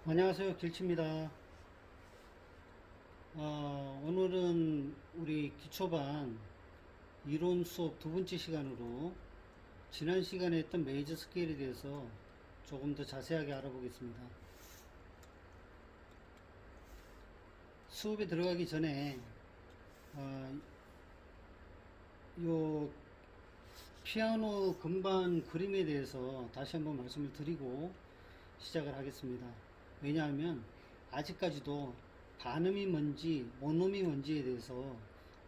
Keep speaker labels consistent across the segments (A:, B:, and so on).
A: 안녕하세요. 길치입니다. 오늘은 우리 기초반 이론 수업 두 번째 시간으로 지난 시간에 했던 메이저 스케일에 대해서 조금 더 자세하게 알아보겠습니다. 수업에 들어가기 전에 어, 요 피아노 건반 그림에 대해서 다시 한번 말씀을 드리고 시작을 하겠습니다. 왜냐하면 아직까지도 반음이 뭔지 원음이 뭔지에 대해서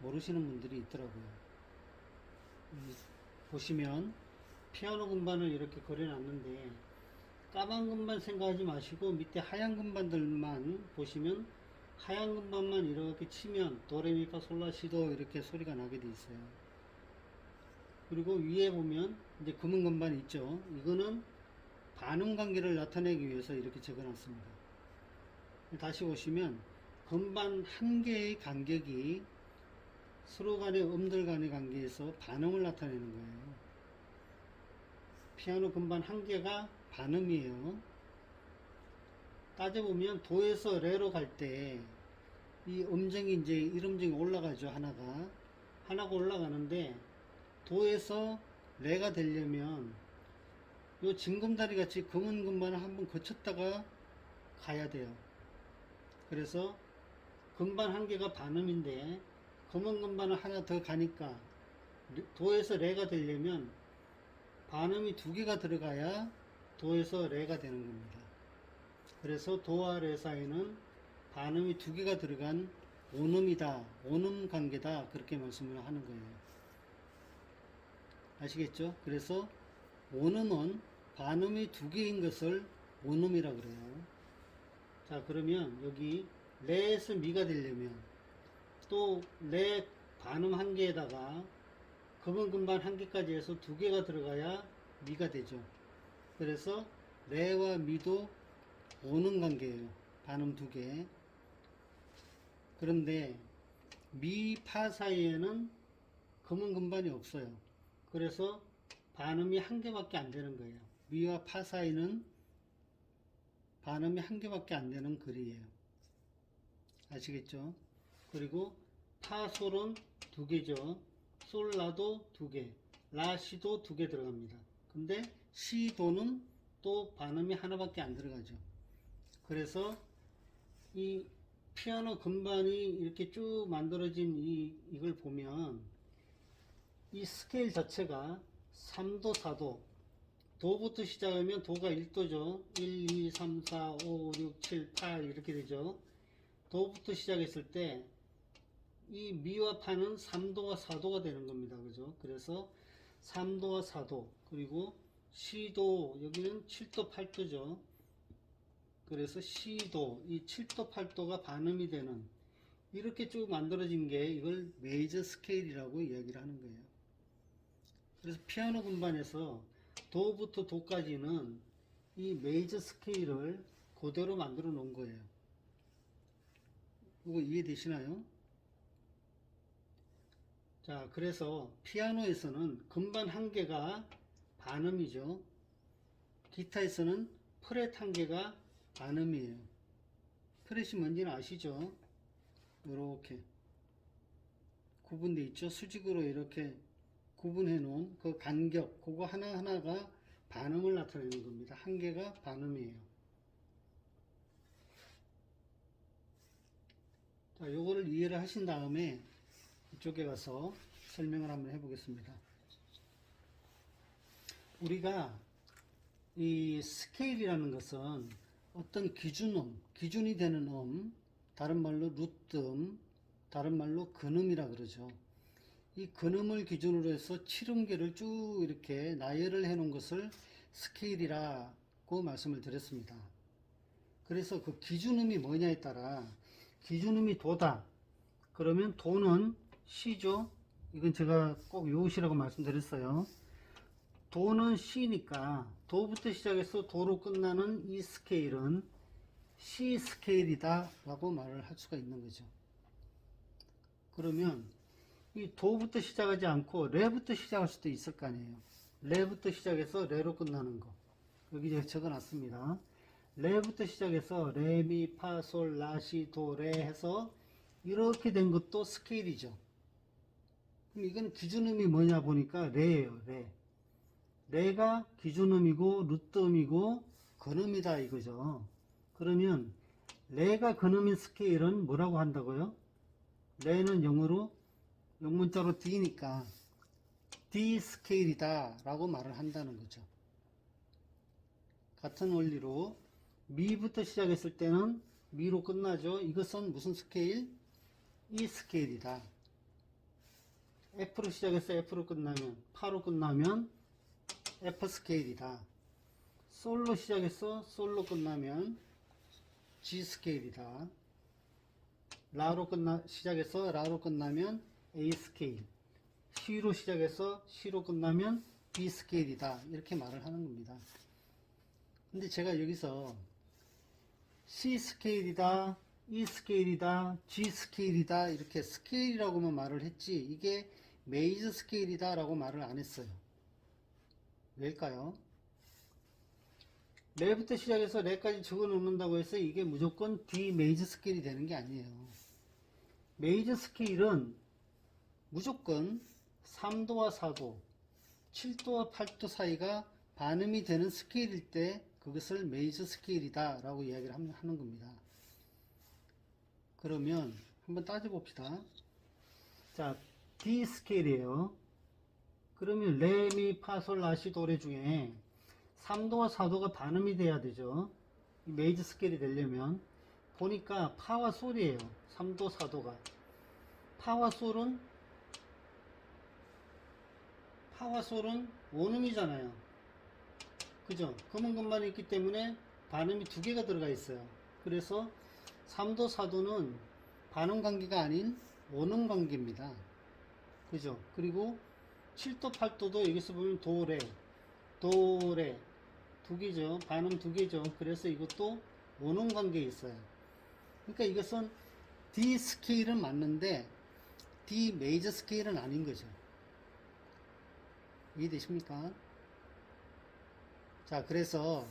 A: 모르시는 분들이 있더라고요. 보시면 피아노 건반을 이렇게 그려놨는데 까만 건반 생각하지 마시고 밑에 하얀 건반들만 보시면 하얀 건반만 이렇게 치면 도레미파솔라시도 이렇게 소리가 나게 돼 있어요. 그리고 위에 보면 이제 검은 건반이 있죠. 이거는 반음 관계를 나타내기 위해서 이렇게 적어놨습니다. 다시 보시면 건반 한 개의 간격이 서로 간의 음들 간의 관계에서 반음을 나타내는 거예요. 피아노 건반 한 개가 반음이에요. 따져보면 도에서 레로 갈 때 이 음정이 이제 1음정이 올라가죠. 하나가 올라가는데 도에서 레가 되려면 요 징검다리 같이 검은 건반을 한번 거쳤다가 가야 돼요. 그래서 건반 한 개가 반음인데 검은 건반을 하나 더 가니까 도에서 레가 되려면 반음이 두 개가 들어가야 도에서 레가 되는 겁니다. 그래서 도와 레 사이는 반음이 두 개가 들어간 온음이다, 온음 관계다, 그렇게 말씀을 하는 거예요. 아시겠죠? 그래서 온음은 반음이 두 개인 것을 온음이라 그래요. 자, 그러면 여기 레에서 미가 되려면 또 레 반음 한 개에다가 검은 건반 한 개까지 해서 두 개가 들어가야 미가 되죠. 그래서 레와 미도 오는 관계예요. 반음 두 개. 그런데 미, 파 사이에는 검은 건반이 없어요. 그래서 반음이 한 개밖에 안 되는 거예요. 미와 파 사이는 반음이 한 개밖에 안 되는 글이에요. 아시겠죠? 그리고 파, 솔은 두 개죠. 솔, 라도 두 개, 라, 시도 두 개 들어갑니다. 근데 시, 도는 또 반음이 하나밖에 안 들어가죠. 그래서 이 피아노 건반이 이렇게 쭉 만들어진 이걸 보면 이 스케일 자체가 3도, 4도, 도부터 시작하면 도가 1도죠. 1, 2, 3, 4, 5, 6, 7, 8 이렇게 되죠. 도부터 시작했을 때 이 미와 파는 3도와 4도가 되는 겁니다. 그죠? 그래서 3도와 4도, 그리고 시도, 여기는 7도, 8도죠. 그래서 시도, 이 7도, 8도가 반음이 되는, 이렇게 쭉 만들어진 게 이걸 메이저 스케일이라고 이야기를 하는 거예요. 그래서 피아노 건반에서 도부터 도까지는 이 메이저 스케일을 그대로 만들어 놓은 거예요. 이거 이해되시나요? 자, 그래서 피아노에서는 건반 한 개가 반음이죠. 기타에서는 프렛 한 개가 반음이에요. 프렛이 뭔지는 아시죠? 이렇게 구분되어 있죠. 수직으로 이렇게 구분해 놓은 그 간격, 그거 하나하나가 반음을 나타내는 겁니다. 한 개가 반음이에요. 자, 요거를 이해를 하신 다음에 이쪽에 가서 설명을 한번 해보겠습니다. 우리가 이 스케일이라는 것은 어떤 기준이 되는 다른 말로 루트음, 다른 말로 근음이라 그러죠. 이 근음을 기준으로 해서 7음계를 쭉 이렇게 나열을 해 놓은 것을 스케일이라고 말씀을 드렸습니다. 그래서 그 기준음이 뭐냐에 따라 기준음이 도다. 그러면 도는 C죠. 이건 제가 꼭 외우시라고 말씀드렸어요. 도는 C니까 도부터 시작해서 도로 끝나는 이 스케일은 C 스케일이다 라고 말을 할 수가 있는 거죠. 그러면 이 도부터 시작하지 않고 레부터 시작할 수도 있을 거 아니에요. 레부터 시작해서 레로 끝나는 거. 여기 적어 놨습니다. 레부터 시작해서 레, 미, 파, 솔, 라, 시, 도, 레 해서 이렇게 된 것도 스케일이죠. 그럼 이건 기준음이 뭐냐 보니까 레예요. 레. 레가 기준음이고 루트음이고 근음이다 이거죠. 그러면 레가 근음인 스케일은 뭐라고 한다고요? 레는 영어로 영문자로 D니까 D 스케일이다 라고 말을 한다는 거죠. 같은 원리로 미부터 시작했을 때는 미로 끝나죠. 이것은 무슨 스케일? E 스케일이다. F로 시작해서 F로 끝나면, 파로 끝나면 F 스케일이다. 솔로 시작해서 솔로 끝나면 G 스케일이다. 시작해서 라로 끝나면 A 스케일. C로 시작해서 C로 끝나면 B 스케일이다. 이렇게 말을 하는 겁니다. 근데 제가 여기서 C 스케일이다, E 스케일이다, G 스케일이다 이렇게 스케일이라고만 말을 했지 이게 메이저 스케일이다 라고 말을 안 했어요. 왜일까요? 레부터 시작해서 레까지 적어 놓는다고 해서 이게 무조건 D 메이저 스케일이 되는 게 아니에요. 메이저 스케일은 무조건 3도와 4도, 7도와 8도 사이가 반음이 되는 스케일일 때 그것을 메이저 스케일이다 라고 이야기를 하는 겁니다. 그러면 한번 따져봅시다. 자, D 스케일이에요. 그러면 레, 미, 파, 솔, 라, 시, 도, 레 중에 3도와 4도가 반음이 돼야 되죠. 메이저 스케일이 되려면. 보니까 파와 솔이에요. 3도, 4도가. 파와 솔은 원음이잖아요. 그죠? 검은 것만 있기 때문에 반음이 두 개가 들어가 있어요. 그래서 3도, 4도는 반음 관계가 아닌 원음 관계입니다. 그죠? 그리고 7도, 8도도 여기서 보면 도, 레 두 개죠. 반음 두 개죠. 그래서 이것도 원음 관계에 있어요. 그러니까 이것은 D 스케일은 맞는데 D 메이저 스케일은 아닌 거죠. 이해되십니까? 자, 그래서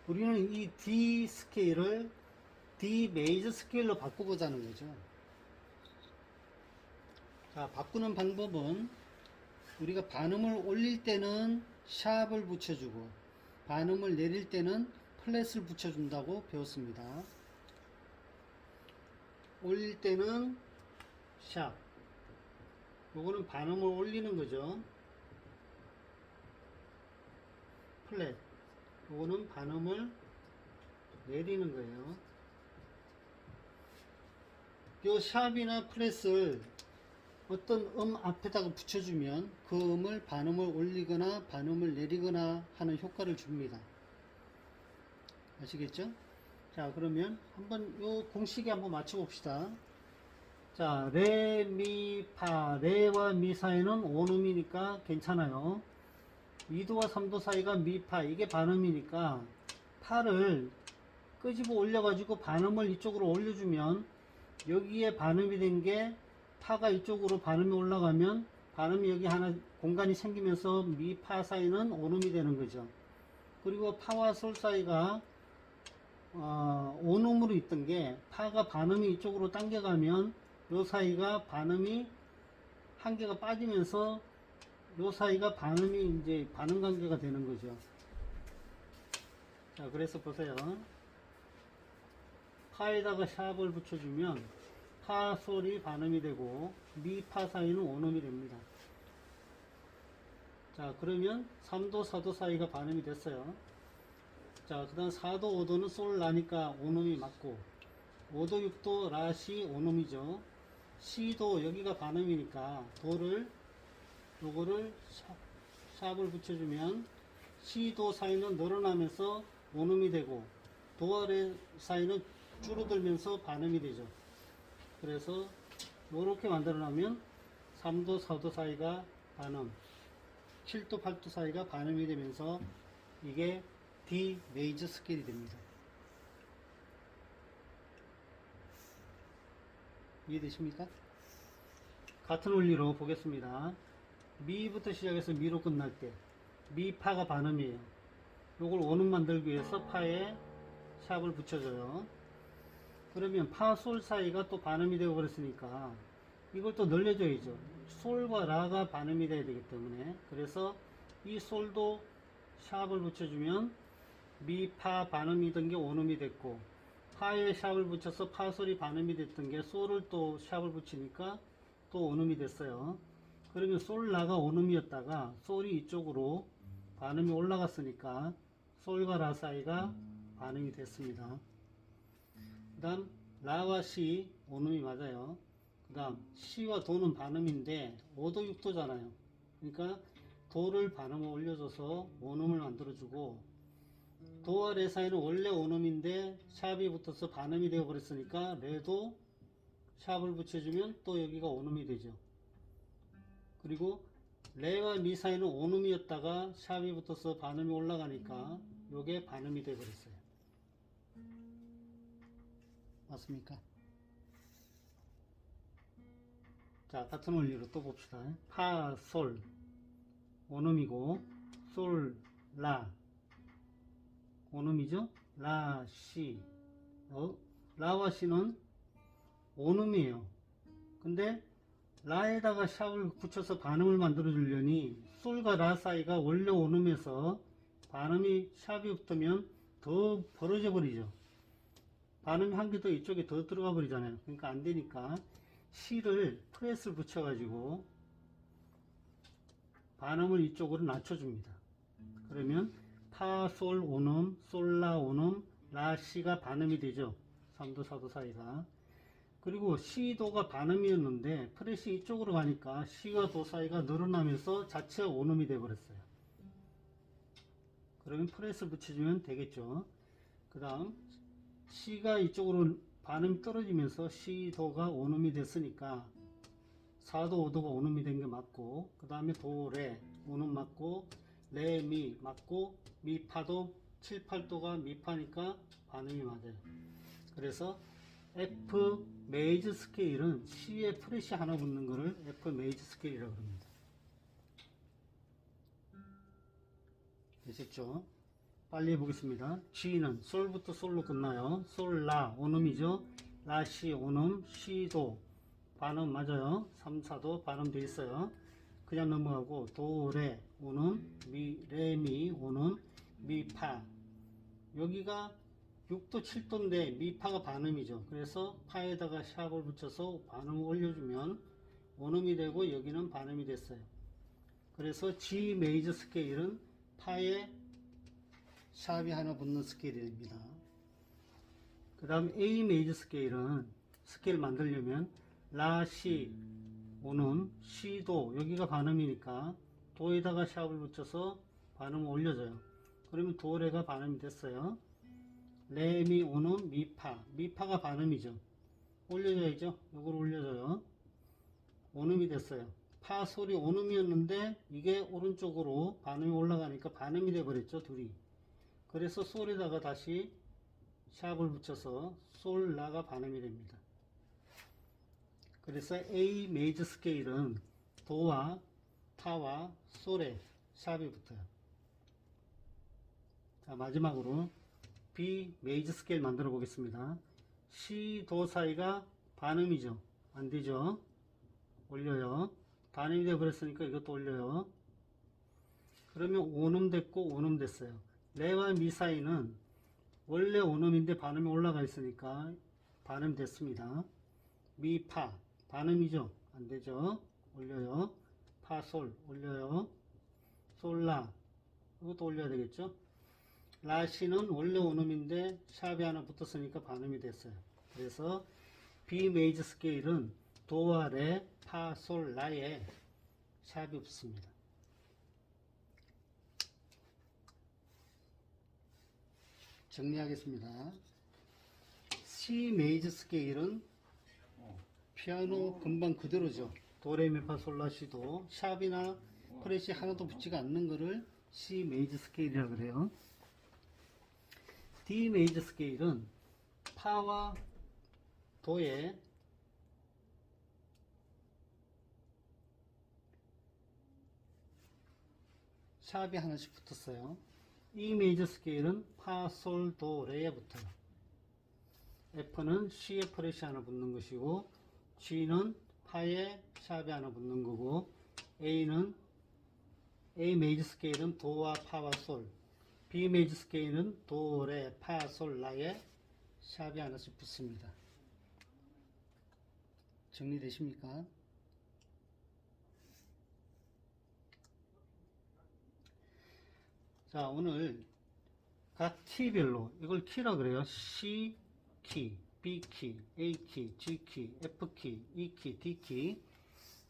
A: 우리는 이 D 스케일을 D 메이저 스케일로 바꿔보자는 거죠. 자, 바꾸는 방법은 우리가 반음을 올릴 때는 샵을 붙여주고 반음을 내릴 때는 플랫을 붙여준다고 배웠습니다. 올릴 때는 샵, 요거는 반음을 올리는 거죠. 플랫, 요거는 반음을 내리는 거예요. 요 샵이나 플랫을 어떤 앞에다가 붙여주면 그 음을 반음을 올리거나 반음을 내리거나 하는 효과를 줍니다. 아시겠죠? 자, 그러면 한번 요 공식에 한번 맞춰봅시다. 자, 레, 미, 파, 레와 미 사이는 원음이니까 괜찮아요. 2도와 3도 사이가 미, 파, 이게 반음이니까 파를 끄집어 올려가지고 반음을 이쪽으로 올려주면 여기에 반음이 된 게 파가 이쪽으로 반음이 올라가면 반음이 여기 하나 공간이 생기면서 미, 파 사이는 원음이 되는 거죠. 그리고 파와 솔 사이가 원음으로 있던 게 파가 반음이 이쪽으로 당겨가면 요 사이가 반음이 한 개가 빠지면서 요 사이가 반음이 이제 반음 관계가 되는 거죠. 자, 그래서 보세요. 파에다가 샵을 붙여주면 파, 솔이 반음이 되고 미, 파 사이는 원음이 됩니다. 자, 그러면 3도, 4도 사이가 반음이 됐어요. 자, 그 다음 4도, 5도는 솔, 라니까 원음이 맞고 5도, 6도, 라, 시 원음이죠. 시도 여기가 반음이니까 요거를 샵을 붙여주면 시도 사이는 늘어나면서 원음이 되고 도 아래 사이는 줄어들면서 반음이 되죠. 그래서 이렇게 만들어 놓으면 3도, 4도 사이가 반음, 7도, 8도 사이가 반음이 되면서 이게 D 메이저 스케일이 됩니다. 이해되십니까? 같은 원리로 보겠습니다. 미부터 시작해서 미로 끝날 때 미, 파가 반음이에요. 요걸 원음 만들기 위해서 파에 샵을 붙여줘요. 그러면 파, 솔 사이가 또 반음이 되어 버렸으니까 이걸 또 늘려줘야죠. 솔과 라가 반음이 돼야 되기 때문에. 그래서 이 솔도 샵을 붙여주면 미, 파 반음이던 게 온음이 됐고, 파에 샵을 붙여서 파, 솔이 반음이 됐던 게 솔을 또 샵을 붙이니까 또 온음이 됐어요. 그러면 솔, 라가 온음이었다가 솔이 이쪽으로 반음이 올라갔으니까 솔과 라 사이가 반음이 됐습니다. 그 다음 라와 시 온음이 맞아요. 그 다음 시와 도는 반음인데 5도 6도잖아요. 그러니까 도를 반음을 올려줘서 온음을 만들어주고, 도와 레 사이는 원래 온음인데 샵이 붙어서 반음이 되어 버렸으니까 레도 샵을 붙여주면 또 여기가 온음이 되죠. 그리고 레와 미 사이는 온음이었다가 샵이 붙어서 반음이 올라가니까 요게 반음이 되어 버렸어요. 맞습니까? 자, 같은 원리로 또 봅시다. 파, 솔 온음이고, 솔, 라 온음이죠. 라, 시 라와 시는 온음이에요. 근데 라에다가 샵을 붙여서 반음을 만들어 주려니 솔과 라 사이가 원래 온음에서 반음이 샵이 붙으면 더 벌어져 버리죠. 반음이 한 개 더 이쪽에 더 들어가 버리잖아요. 그러니까 안 되니까 시를 프레스를 붙여 가지고 반음을 이쪽으로 낮춰줍니다. 그러면 파, 솔, 온음, 솔, 라, 온음, 라, 시가 반음이 되죠. 3도, 4도 사이가. 그리고 시도가 반음이었는데 프렛이 이쪽으로 가니까 시와 도 사이가 늘어나면서 자체 온음이 되어 버렸어요. 그러면 프렛을 붙여주면 되겠죠. 그 다음 시가 이쪽으로 반음이 떨어지면서 시도가 온음이 됐으니까 4도 5도가 온음이 된 게 맞고, 그 다음에 도, 레 온음 맞고, 레, 미 맞고, 미, 파도 7, 8도가 미파니까 반음이 맞아요. 그래서 F 메이저 스케일은 C에 프렛이 하나 붙는 거를 F 메이저 스케일이라고 합니다. 되셨죠? 빨리 해보겠습니다. G는 솔부터 솔로 끝나요. 솔, 라 온음이죠. 라, 시 온음, 시도 반음 맞아요. 3, 4도 반음 돼 있어요. 그냥 넘어가고 도, 레 온음, 미, 레, 미 온음, 미, 파 여기가 6도 7도인데 미파가 반음이죠. 그래서 파에다가 샵을 붙여서 반음을 올려주면 온음이 되고 여기는 반음이 됐어요. 그래서 G 메이저 스케일은 파에 샵이 하나 붙는 스케일이 됩니다. 그 다음 A 메이저 스케일은 스케일 만들려면 라, 시 온음, 시도 여기가 반음이니까 도에다가 샵을 붙여서 반음을 올려줘요. 그러면 도, 레가 반음이 됐어요. 레, 미, 온음, 미파 미파가 반음이죠. 올려줘야죠. 이걸 올려줘요. 온음이 됐어요. 파, 솔이 온음이었는데 이게 오른쪽으로 반음이 올라가니까 반음이 돼 버렸죠. 둘이. 그래서 솔에다가 다시 샵을 붙여서 솔, 라가 반음이 됩니다. 그래서 A 메이저 스케일은 도와 파와 솔에 샵이 붙어요. 자, 마지막으로 B 메이저 스케일 만들어 보겠습니다. C, 도 사이가 반음이죠. 안 되죠. 올려요. 반음이 되어 버렸으니까 이것도 올려요. 그러면 온음 됐고 온음 됐어요. 레와 미 사이는 원래 온음인데 반음이 올라가 있으니까 반음 됐습니다. 미, 파 반음이죠. 안 되죠. 올려요. 파, 솔 올려요. 솔, 라 이것도 올려야 되겠죠. 라, 시는 원래 온음인데 샵이 하나 붙었으니까 반음이 됐어요. 그래서 B 메이저 스케일은 도와 레, 파, 솔, 라에 샵이 붙습니다. 정리하겠습니다. C 메이저 스케일은 피아노 금방 그대로죠. 도, 레, 미, 파, 솔, 라, 시도 샵이나 프렛이 하나도 붙지가 않는 거를 C 메이저 스케일이라고 그래요. D 메이저 스케일은 파와 도에 샵이 하나씩 붙었어요. E 메이저 스케일은 파, 솔, 도, 레에 붙어요. F는 C에 프렛이 하나 붙는 것이고, G는 파에 샵이 하나 붙는 거고, A는 A 메이저 스케일은 도와 파와 솔, B 메이저 스케일은 도, 레, 파, 솔, 라에 샵이 하나씩 붙습니다. 정리되십니까? 자, 오늘 각 키별로 이걸 키라 그래요. C 키, B 키, A 키, G 키, F 키, E 키, D 키.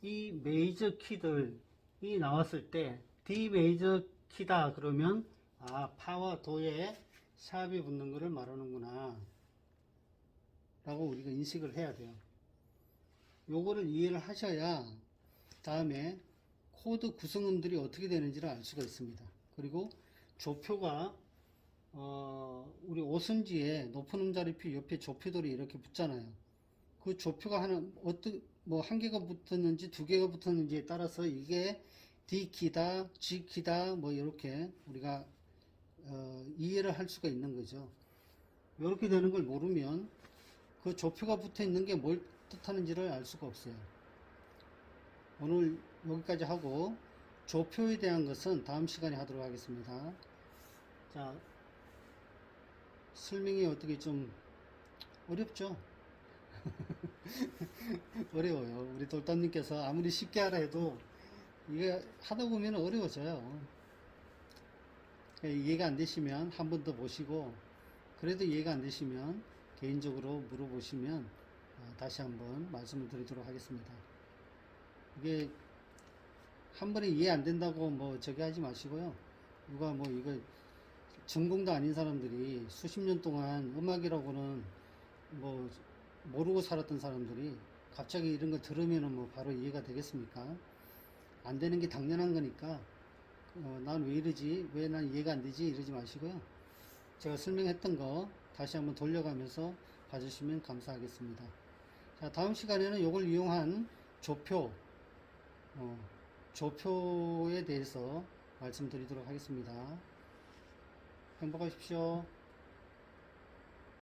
A: 이 메이저 키들이 나왔을 때 D 메이저 키다 그러면 파와 도에 샵이 붙는 것을 말하는구나 라고 우리가 인식을 해야 돼요. 요거를 이해를 하셔야 다음에 코드 구성음들이 어떻게 되는지를 알 수가 있습니다. 그리고 조표가 우리 오선지에 높은 음자리표 옆에 조표들이 이렇게 붙잖아요. 그 조표가 한 개가 붙었는지 두 개가 붙었는지에 따라서 이게 D 키다, G 키다, 뭐 이렇게 우리가 이해를 할 수가 있는 거죠. 이렇게 되는 걸 모르면 그 조표가 붙어 있는 게 뭘 뜻하는지를 알 수가 없어요. 오늘 여기까지 하고 조표에 대한 것은 다음 시간에 하도록 하겠습니다. 자, 설명이 어떻게 좀 어렵죠? 어려워요. 우리 돌담님께서 아무리 쉽게 하라 해도 이게 하다 보면 어려워져요. 이해가 안 되시면 한 번 더 보시고, 그래도 이해가 안 되시면 개인적으로 물어보시면 다시 한번 말씀을 드리도록 하겠습니다. 이게 한 번에 이해 안 된다고 뭐 저기 하지 마시고요. 누가 뭐 이거 전공도 아닌 사람들이 수십 년 동안 음악이라고는 뭐 모르고 살았던 사람들이 갑자기 이런 거 들으면은 뭐 바로 이해가 되겠습니까? 안 되는 게 당연한 거니까 난 왜 이러지? 왜 난 이해가 안 되지? 이러지 마시고요. 제가 설명했던 거 다시 한번 돌려가면서 봐주시면 감사하겠습니다. 자, 다음 시간에는 이걸 이용한 조표에 대해서 말씀드리도록 하겠습니다. 행복하십시오.